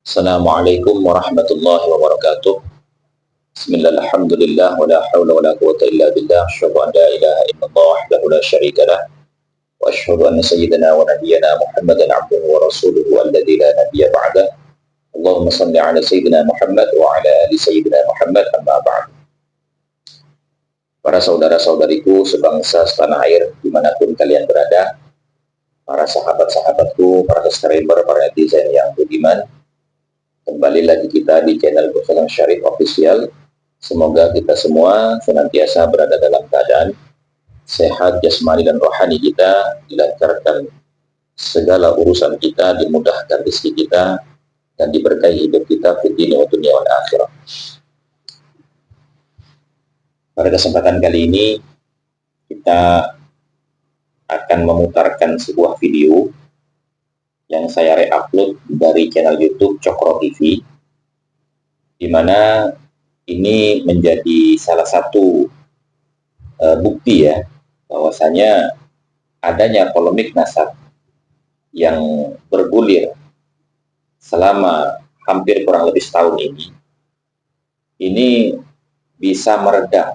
Assalamualaikum warahmatullahi wabarakatuh. Bismillah, alhamdulillah, wa la hawla wa la quwata illa billah. Asyhadu an la ilaha illallah wahdahu la syarika lah. Wa asyhadu anna sayyidana wa nabiyyana Muhammadan abduhu wa rasuluhu alladzi la nabiyya ba'dah. Allahumma shalli ala sayyidina Muhammad wa ala ali sayyidina Muhammad, amma ba'd. Para saudara-saudariku sebangsa setanah air dimanapun kalian berada, para sahabat-sahabatku, para subscriber, para netizen yang budiman, kembali lagi kita di channel Ghossalam Syarif Official. Semoga kita semua senantiasa berada dalam keadaan sehat jasmani dan rohani kita, dilancarkan segala urusan kita, dimudahkan rezeki kita, dan diberkahi hidup kita fid dunya wa dunya wal akhirah. Pada kesempatan kali ini kita akan memutarkan sebuah video yang saya re-upload dari channel YouTube Cokro TV, di mana ini menjadi salah satu bukti ya bahwasanya adanya polemik nasab yang bergulir selama hampir kurang lebih setahun ini bisa meredam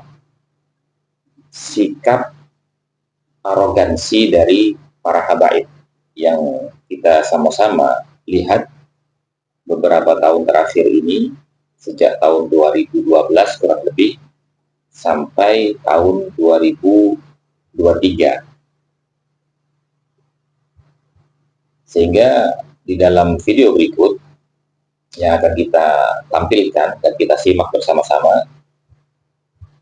sikap arogansi dari para habaib yang kita sama-sama lihat beberapa tahun terakhir ini, sejak tahun 2012 kurang lebih sampai tahun 2023. Sehingga di dalam video berikut yang akan kita tampilkan dan kita simak bersama-sama,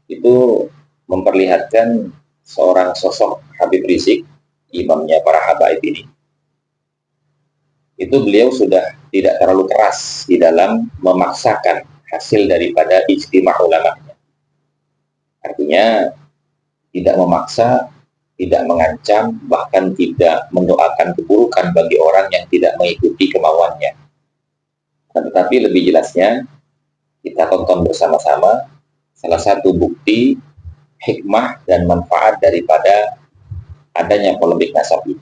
itu memperlihatkan seorang sosok Habib Rizik, imamnya para habaib ini. Itu beliau sudah tidak terlalu keras di dalam memaksakan hasil daripada ijtima ulamanya. Artinya tidak memaksa, tidak mengancam, bahkan tidak mendoakan keburukan bagi orang yang tidak mengikuti kemauannya. Tetapi lebih jelasnya kita tonton bersama-sama salah satu bukti hikmah dan manfaat daripada adanya polemik nasab ini.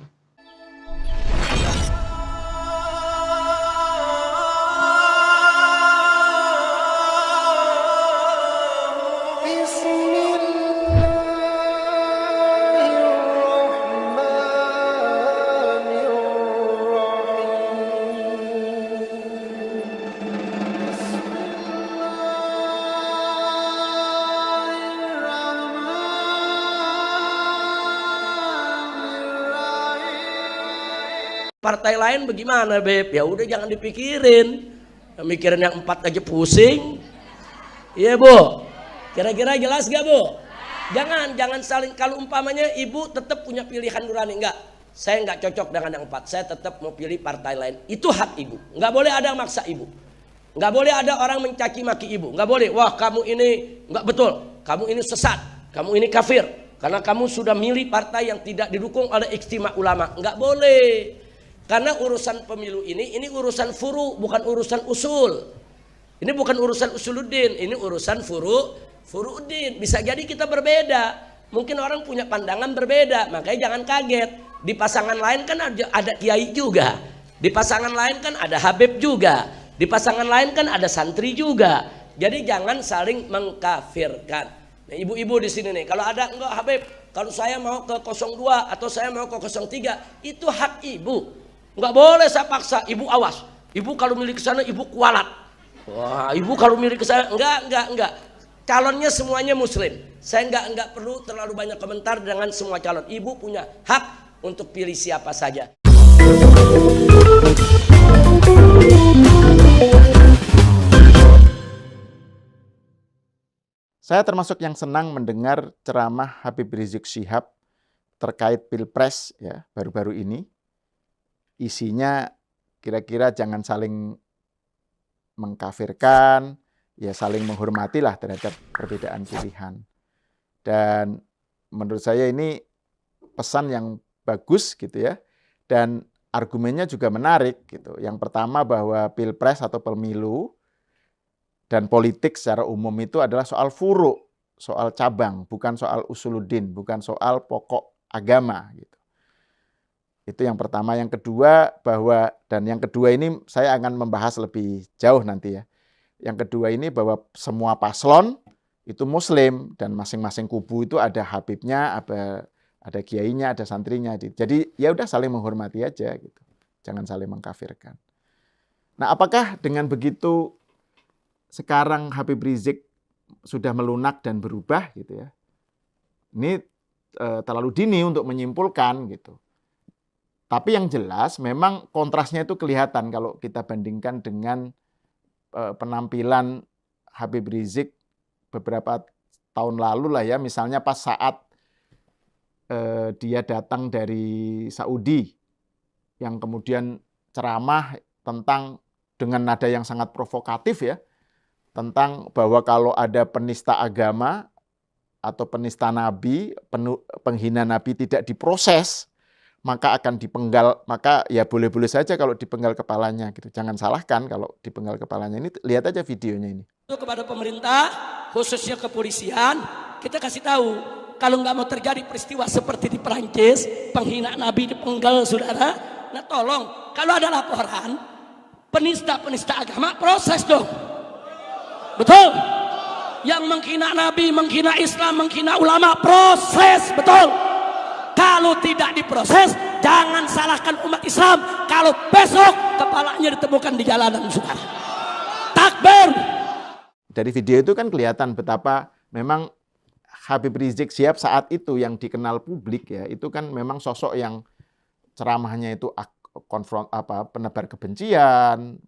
Partai lain bagaimana, Beb? Ya udah jangan dipikirin. Mikirin yang 4 aja pusing. Iya, Bu. Kira-kira jelas gak, Bu? Jangan saling, kalau umpamanya ibu tetap punya pilihan nurani, enggak. Saya enggak cocok dengan yang 4. Saya tetap mau pilih partai lain. Itu hak ibu. Enggak boleh ada yang maksa ibu. Enggak boleh ada orang mencaci maki ibu. Enggak boleh. Wah, kamu ini enggak betul. Kamu ini sesat. Kamu ini kafir. Karena kamu sudah milih partai yang tidak didukung oleh ijtima ulama. Enggak boleh. Karena urusan pemilu ini urusan furu, bukan urusan usul. Ini bukan urusan usuluddin, ini urusan furu'uddin. Bisa jadi kita berbeda. Mungkin orang punya pandangan berbeda, makanya jangan kaget. Di pasangan lain kan ada kiai juga. Di pasangan lain kan ada habib juga. Di pasangan lain kan ada santri juga. Jadi jangan saling mengkafirkan. Nah, ibu-ibu di sini nih, kalau ada enggak habib, kalau saya mau ke 02 atau saya mau ke 03, itu hak ibu. Enggak boleh saya paksa, ibu awas. Ibu kalau milih ke sana, ibu kualat. Wah, ibu kalau milih ke sana, enggak. Calonnya semuanya muslim. Saya enggak perlu terlalu banyak komentar dengan semua calon. Ibu punya hak untuk pilih siapa saja. Saya termasuk yang senang mendengar ceramah Habib Rizik Syihab terkait Pilpres ya baru-baru ini. Isinya kira-kira jangan saling mengkafirkan, ya saling menghormatilah terhadap perbedaan pilihan. Dan menurut saya ini pesan yang bagus gitu ya. Dan argumennya juga menarik gitu. Yang pertama bahwa Pilpres atau pemilu dan politik secara umum itu adalah soal furu, soal cabang, bukan soal usuluddin, bukan soal pokok agama gitu. Itu yang pertama. Yang kedua yang kedua ini saya akan membahas lebih jauh nanti ya. Yang kedua ini bahwa semua paslon itu Muslim dan masing-masing kubu itu ada habibnya, ada kiainya, ada santrinya. Jadi ya udah saling menghormati aja gitu. Jangan saling mengkafirkan. Nah, apakah dengan begitu sekarang Habib Rizik sudah melunak dan berubah gitu ya? Ini terlalu dini untuk menyimpulkan gitu. Tapi yang jelas memang kontrasnya itu kelihatan kalau kita bandingkan dengan penampilan Habib Rizik beberapa tahun lalu lah ya, misalnya pas saat dia datang dari Saudi yang kemudian ceramah tentang dengan nada yang sangat provokatif ya, tentang bahwa kalau ada penista agama atau penista nabi, penghina nabi tidak diproses, maka akan dipenggal, maka ya boleh-boleh saja kalau dipenggal kepalanya gitu. Jangan salahkan kalau dipenggal kepalanya. Ini lihat aja videonya ini. Kepada pemerintah, khususnya kepolisian, kita kasih tahu kalau nggak mau terjadi peristiwa seperti di Perancis, penghina Nabi dipenggal, saudara. Nah tolong, kalau ada laporan penista agama, proses dong. Betul? Yang menghina Nabi, menghina Islam, menghina ulama, proses, betul? Kalau tidak diproses, jangan salahkan umat Islam kalau besok kepalanya ditemukan di jalanan, saudara. Takbir! Dari video itu kan kelihatan betapa memang Habib Rizik Syihab saat itu yang dikenal publik ya, itu kan memang sosok yang ceramahnya itu penebar kebencian,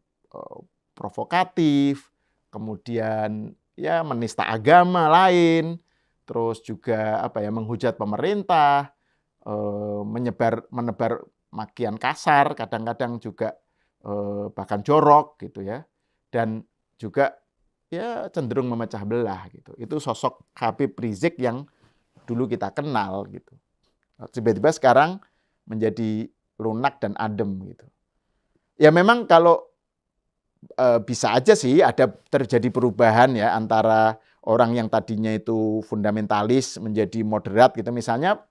provokatif, kemudian ya menista agama lain, terus juga menghujat pemerintah, menebar makian kasar, kadang-kadang juga bahkan jorok gitu ya, dan juga ya cenderung memecah belah gitu. Itu sosok Habib Rizik yang dulu kita kenal gitu. Tiba-tiba sekarang menjadi lunak dan adem gitu. Ya memang kalau bisa aja sih ada terjadi perubahan ya antara orang yang tadinya itu fundamentalis menjadi moderat gitu. Misalnya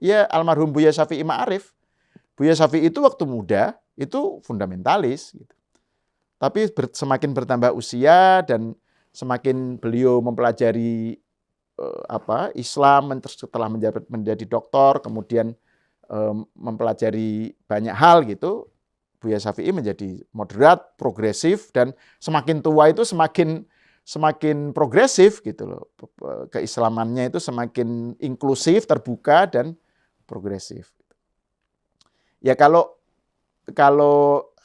ya almarhum Buya Syafi'i Ma'arif. Buya Syafi'i itu waktu muda itu fundamentalis gitu. Tapi semakin bertambah usia dan semakin beliau mempelajari Islam setelah menjadi doktor, kemudian mempelajari banyak hal gitu, Buya Syafi'i menjadi moderat, progresif, dan semakin tua itu semakin progresif gitu loh. Keislamannya itu semakin inklusif, terbuka, dan progresif. Ya kalau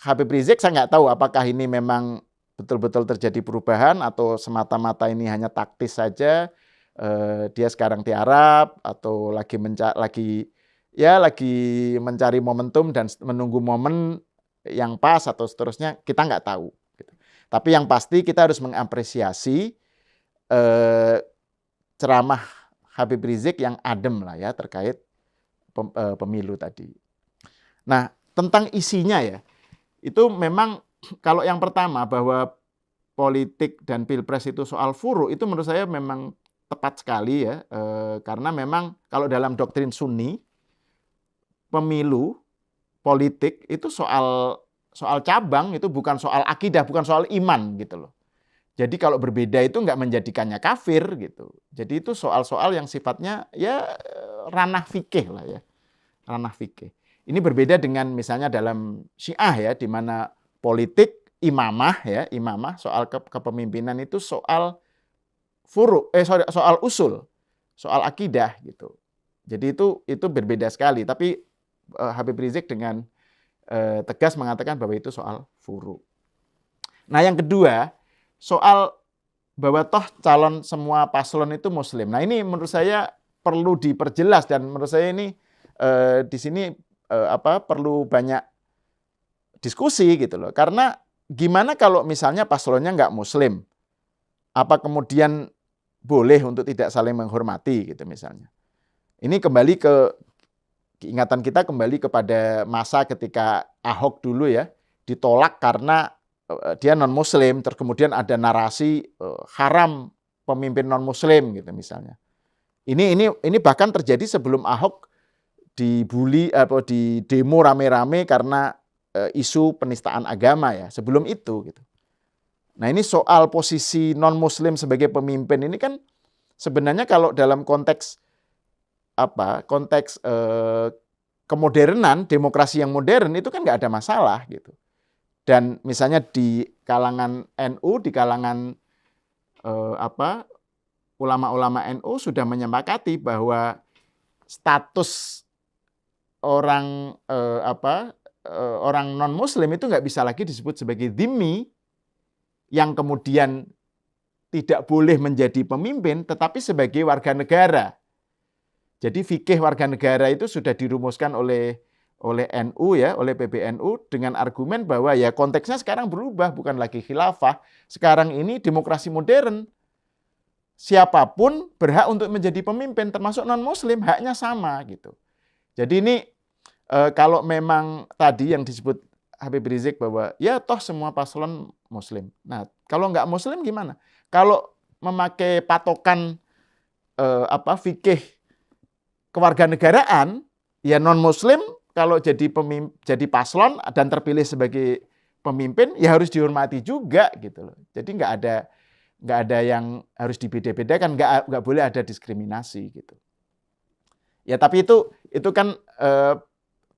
Habib Rizik saya nggak tahu apakah ini memang betul-betul terjadi perubahan atau semata-mata ini hanya taktis saja. Dia sekarang di Arab atau lagi mencari momentum dan menunggu momen yang pas atau seterusnya, kita nggak tahu. Tapi yang pasti kita harus mengapresiasi ceramah Habib Rizik yang adem lah ya terkait pemilu tadi. Nah, tentang isinya ya, itu memang kalau yang pertama bahwa politik dan pilpres itu soal furu, itu menurut saya memang tepat sekali ya, karena memang kalau dalam doktrin Sunni, pemilu, politik itu soal cabang, itu bukan soal akidah, bukan soal iman gitu loh. Jadi kalau berbeda itu nggak menjadikannya kafir gitu. Jadi itu soal-soal yang sifatnya ya ranah fikih lah ya, ranah fikih. Ini berbeda dengan misalnya dalam Syiah ya, di mana politik imamah soal kepemimpinan itu soal soal usul, soal akidah gitu. Jadi itu berbeda sekali. Tapi Habib Rizik dengan tegas mengatakan bahwa itu soal furu. Nah yang kedua, soal bahwa toh calon semua paslon itu Muslim. Nah ini menurut saya perlu diperjelas dan menurut saya ini di sini perlu banyak diskusi gitu loh. Karena gimana kalau misalnya paslonnya nggak Muslim? Apa kemudian boleh untuk tidak saling menghormati gitu misalnya? Ini kembali ke ingatan kita kembali kepada masa ketika Ahok dulu ya ditolak karena dia non Muslim, terus kemudian ada narasi haram pemimpin non Muslim gitu misalnya. Ini bahkan terjadi sebelum Ahok dibully atau di demo rame-rame karena isu penistaan agama ya, sebelum itu gitu. Nah, ini soal posisi non-muslim sebagai pemimpin ini kan sebenarnya kalau dalam konteks kemodernan, demokrasi yang modern itu kan nggak ada masalah gitu. Dan misalnya di kalangan NU, di kalangan ulama-ulama NU sudah menyepakati bahwa status orang orang non-muslim itu nggak bisa lagi disebut sebagai dhimmi yang kemudian tidak boleh menjadi pemimpin, tetapi sebagai warga negara. Jadi fikih warga negara itu sudah dirumuskan oleh NU ya, oleh PBNU dengan argumen bahwa ya konteksnya sekarang berubah, bukan lagi khilafah. Sekarang ini demokrasi modern. Siapapun berhak untuk menjadi pemimpin, termasuk non-muslim, haknya sama gitu. Jadi ini kalau memang tadi yang disebut Habib Rizik bahwa ya toh semua paslon muslim. Nah, kalau nggak muslim gimana? Kalau memakai patokan fikih kewarganegaraan, ya non-muslim kalau jadi paslon dan terpilih sebagai pemimpin ya harus dihormati juga gitu loh. Jadi nggak ada yang harus dibeda-bedakan, nggak boleh ada diskriminasi gitu. Ya tapi itu kan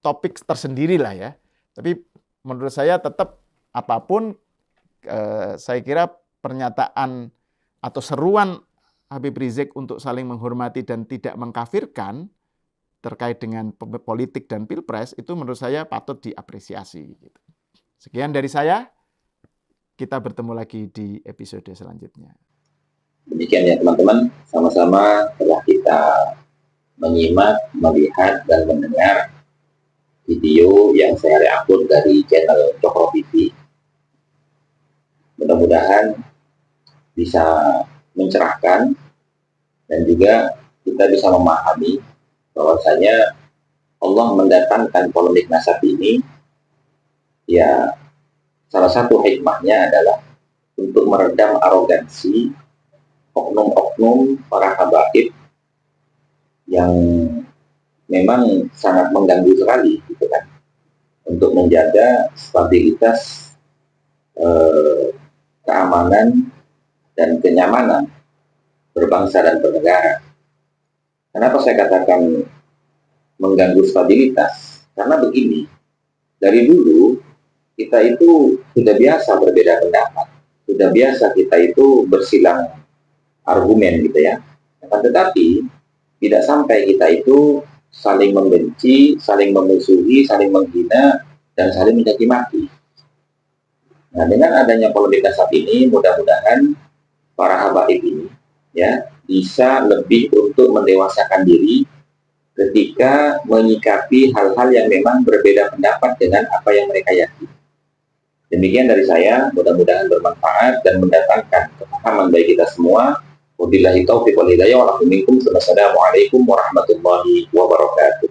topik tersendiri lah ya. Tapi menurut saya tetap apapun saya kira pernyataan atau seruan Habib Rizik untuk saling menghormati dan tidak mengkafirkan terkait dengan politik dan pilpres itu menurut saya patut diapresiasi. Sekian dari saya. Kita bertemu lagi di episode selanjutnya. Demikian ya teman-teman, sama-sama telah kita menyimak, melihat, dan mendengar video yang saya re-upload dari channel Cokro TV. Mudah-mudahan bisa mencerahkan dan juga kita bisa memahami bahwasanya Allah mendatangkan polemik nasab ini ya salah satu hikmahnya adalah untuk meredam arogansi oknum-oknum para habaib yang memang sangat mengganggu sekali gitu kan, untuk menjaga stabilitas keamanan dan kenyamanan berbangsa dan bernegara. Kenapa saya katakan mengganggu stabilitas? Karena begini, dari dulu kita itu sudah biasa berbeda pendapat, sudah biasa kita itu bersilang argumen gitu ya. Tetapi tidak sampai kita itu saling membenci, saling memusuhi, saling menghina, dan saling mencaci maki. Nah, dengan adanya polemik nasab ini, mudah-mudahan para habaib ini ya bisa lebih untuk mendewasakan diri ketika menyikapi hal-hal yang memang berbeda pendapat dengan apa yang mereka yakini. Demikian dari saya, mudah-mudahan bermanfaat dan mendatangkan kepahaman bagi kita semua. Wabillahi taufiq wal hidayah. Wassalamualaikum warahmatullahi wabarakatuh.